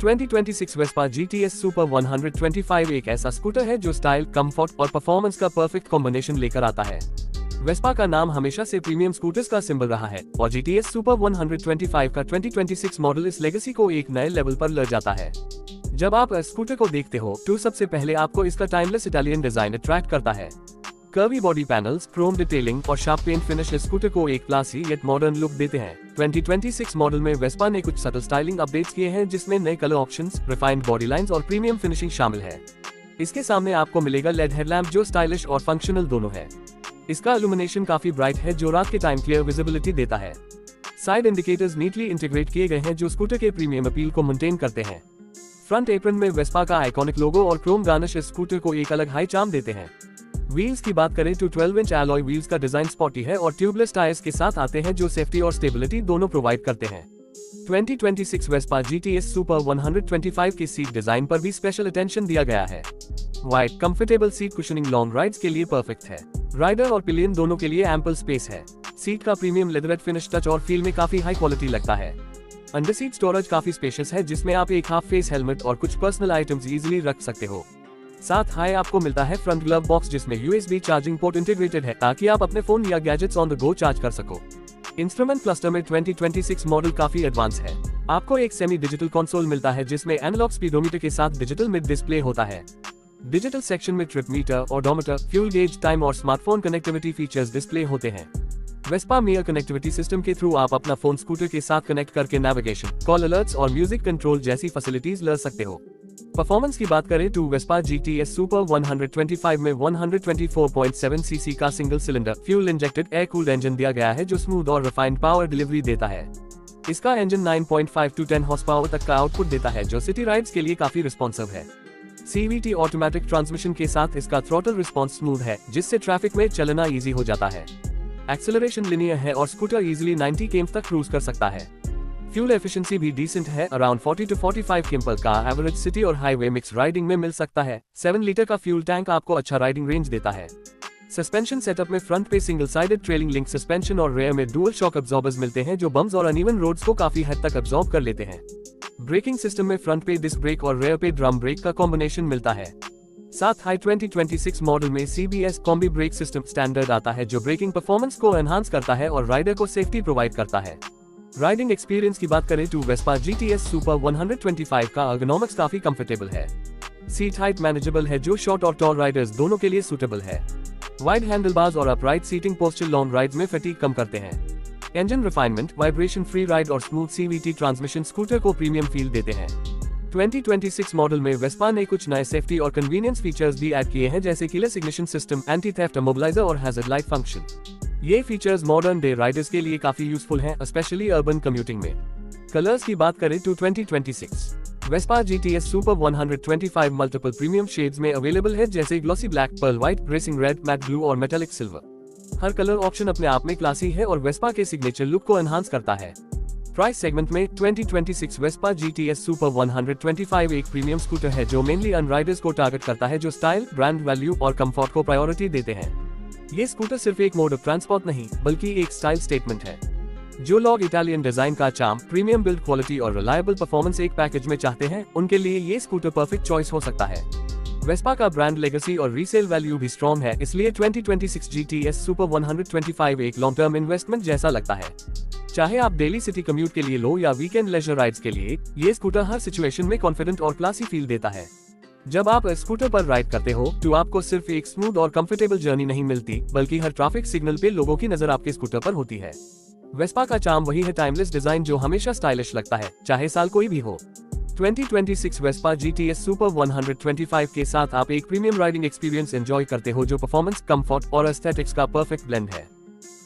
2026 Vespa GTS super 125 एक ऐसा scooter है जो स्टाइल, कंफर्ट और परफॉर्मेंस का परफेक्ट कॉम्बिनेशन लेकर आता है। वेस्पा का नाम हमेशा से प्रीमियम स्कूटर्स का सिंबल रहा है और GTS सुपर 125 का 2026 मॉडल इस लेगेसी को एक नए लेवल पर ले जाता है। जब आप स्कूटर को देखते हो तो सबसे पहले आपको इसका टाइमलेस इटालियन डिजाइन अट्रैक्ट करता है। Curvy body panels, Chrome detailing और शार्प पेंट फिनिश स्कूटर को एक क्लासी येट मॉडर्न लुक देते हैं। 2026 मॉडल में वेस्पा ने कुछ सटल स्टाइलिंग अपडेट्स किए हैं जिसमें नए colour options, refined body lines और प्रीमियम फिनिशिंग शामिल है। इसके सामने आपको मिलेगा लेड हेडलैम्प जो स्टाइलिश और फंक्शनल दोनों है। इसका इल्यूमिनेशन काफी ब्राइट है जो रात के टाइम क्लियर विजिबिलिटी देता है। साइड इंडिकेटर्स नीटली इंटीग्रेट किए गए हैं जो स्कूटर के प्रीमियम अपील को मेंटेन करते हैं। फ्रंट एप्रन में वेस्पा का आइकॉनिक लोगो और क्रोम गार्निश इस स्कूटर को एक अलग हाई चार्म देते हैं। व्हील्स की बात करें तो 12 इंच एलॉय व्हील्स का डिजाइन स्पॉटी है और ट्यूबलेस टायर्स के साथ आते हैं जो सेफ्टी और स्टेबिलिटी दोनों प्रोवाइड करते हैं। 2026 वेस्पा GTS सुपर 125 की सीट डिजाइन पर भी स्पेशल अटेंशन दिया गया है। Wide comfortable seat cushioning long rides के लिए परफेक्ट है। राइडर और पिलियन दोनों के लिए एम्पल स्पेस है। सीट का प्रीमियम लेदरेट फिनिश टच और फील में काफी हाई क्वालिटी लगता है। अंडर सीट स्टोरेज काफी स्पेशियस है जिसमें आप एक हाफ फेस हेलमेट और कुछ पर्सनल आइटम्स इजीली रख सकते हो। साथ हाई आपको मिलता है फ्रंट ग्लव बॉक्स जिसमें USB चार्जिंग पोर्ट इंटीग्रेटेड है ताकि आप अपने फोन या gadgets on the go charge कर सको। इंस्ट्रूमेंट क्लस्टर में 2026 मॉडल काफी एडवांस है। आपको एक सेमी डिजिटल कंसोल मिलता है जिसमें एनालॉग स्पीडोमीटर के साथ डिजिटल मिड डिस्प्ले होता है। डिजिटल सेक्शन में trip meter, odometer, fuel gauge, time और स्मार्टफोन कनेक्टिविटी फीचर्स डिस्प्ले होते हैं। वेस्पा मेयर कनेक्टिविटी सिस्टम के थ्रू आप अपना फोन स्कूटर के साथ कनेक्ट करके नेविगेशन, कॉल अलर्ट्स और म्यूजिक कंट्रोल जैसी फैसिलिटीज ले सकते हो। परफॉर्मेंस की बात करें तो वेस्पा GTS सुपर 125 में 124.7 सीसी का single cylinder fuel injected air cooled engine दिया गया है जो स्मूथ और रिफाइंड पावर डिलीवरी देता है। इसका इंजन 9.5 to 10 हॉर्स पावर तक का आउटपुट देता है जो सिटी राइड्स के लिए काफी रिस्पॉन्सिव है। CVT ऑटोमेटिक ट्रांसमिशन के साथ इसका थ्रॉटल रिस्पॉन्स स्मूथ है जिससे ट्रैफिक में चलना इजी हो जाता है। एक्सेलरेशन लिनियर है और स्कूटर इजीली 90 km तक क्रूज कर सकता है। फ्यूल एफिशिएंसी भी डिसेंट है, अराउंड 40 to 45 km का एवरेज सिटी और हाईवे मिक्स राइडिंग में मिल सकता है। 7 लीटर का फ्यूल टैंक आपको अच्छा राइडिंग रेंज देता है। सस्पेंशन सेटअप में फ्रंट पे single sided trailing link suspension और रेयर में डुअल शॉक अब्जॉर्बर्स मिलते हैं जो बम्स और अनइवन रोड्स को काफी हद तक अब्जॉर्ब कर लेते हैं। ब्रेकिंग सिस्टम में फ्रंट पे डिस्क ब्रेक और रेयर पे ड्रम ब्रेक का कॉम्बिनेशन मिलता है। साथ हाई 2026 मॉडल में CBS combi brake system standard आता है जो ब्रेकिंग परफॉर्मेंस को एनहांस करता है और राइडर को सेफ्टी प्रोवाइड करता है। राइडिंग एक्सपीरियंस की बात करें तो वेस्पा GTS सुपर 125 का अर्गोनॉमिक्स काफी कंफर्टेबल है। सीट हाइट मैनेजेबल है जो शॉर्ट और टॉल राइडर्स दोनों के लिए सूटेबल है। वाइड हैंडलबार्स और upright seating posture long rides में फटीग कम करते हैं। Engine refinement, vibration free ride और स्मूथ CVT ट्रांसमिशन स्कूटर को प्रीमियम फील देते हैं। 2026 मॉडल में वेस्पा ने कुछ नए सेफ्टी और कन्वीनियंस फीचर्स भी ऐड किए हैं जैसे keyless ignition system, anti theft immobiliser और हैजर्ड लाइट फंक्शन। ये फीचर्स मॉडर्न डे राइडर्स के लिए काफी यूजफुल हैं, स्पेशली अर्बन कम्यूटिंग में। कलर्स की बात करें तो 2026 Vespa GTS super 125 multiple premium shades में अवेलेबल है जैसे glossy black, pearl white, racing red, mat blue और मेटालिक सिल्वर। हर कलर ऑप्शन अपने आप में क्लासी है और वेस्पा के सिग्नेचर लुक को एनहांस करता है। प्राइस सेगमेंट में 2026 वेस्पा GTS सुपर 125 एक प्रीमियम स्कूटर है जो मेनली अन राइडर्स को टारगेट करता है जो स्टाइल, ब्रांड वैल्यू और कंफर्ट को प्रायोरिटी देते हैं। ये स्कूटर सिर्फ एक मोड ऑफ ट्रांसपोर्ट नहीं बल्कि एक स्टाइल स्टेटमेंट है। जो लोग इटालियन डिजाइन का चार्म, प्रीमियम बिल्ड क्वालिटी और रिलायबल परफॉर्मेंस एक पैकेज में चाहते हैं उनके लिए ये स्कूटर परफेक्ट चॉइस हो सकता है। वेस्पा का ब्रांड लेगेसी और रीसेल वैल्यू भी स्ट्रॉन्ग है, इसलिए 2026 GTS सुपर 125 एक लॉन्ग टर्म इन्वेस्टमेंट जैसा लगता है। चाहे आप डेली सिटी कम्यूट के लिए लो या वीकेंड लेजर राइड्स के लिए, ये स्कूटर हर सिचुएशन में कॉन्फिडेंट और क्लासी फील देता है। जब आप स्कूटर पर राइड करते हो तो आपको सिर्फ एक स्मूथ और कंफर्टेबल जर्नी नहीं मिलती बल्कि हर ट्रैफिक सिग्नल पे लोगों की नजर आपके स्कूटर पर होती है। वेस्पा का चार्म वही है, टाइमलेस डिजाइन जो हमेशा स्टाइलिश लगता है चाहे साल कोई भी हो। 2026 वेस्पा GTS सुपर 125 के साथ आप एक प्रीमियम राइडिंग एक्सपीरियंस एंजॉय करते हो जो परफॉर्मेंस, कंफर्ट और एस्थेटिक्स का परफेक्ट ब्लेंड है।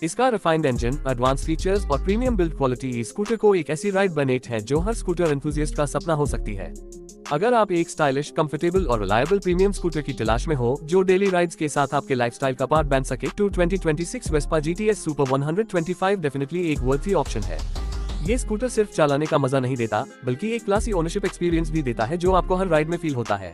इसका रिफाइंड इंजन, एडवांस फीचर्स और प्रीमियम बिल्ड क्वालिटी इस स्कूटर को एक ऐसी राइड बनाते हैं जो हर स्कूटर एंथुसियास्ट का सपना हो सकती है। अगर आप एक स्टाइलिश, कंफर्टेबल और रिलायबल प्रीमियम स्कूटर की तलाश में हो जो डेली राइड्स के साथ आपके लाइफस्टाइल का पार्ट बन सके तो 2026 वेस्पा GTS सुपर 125 डेफिनेटली एक वर्थी ऑप्शन है। ये स्कूटर सिर्फ चलाने का मजा नहीं देता बल्कि एक क्लासी ओनरशिप एक्सपीरियंस भी देता है जो आपको हर राइड में फील होता है।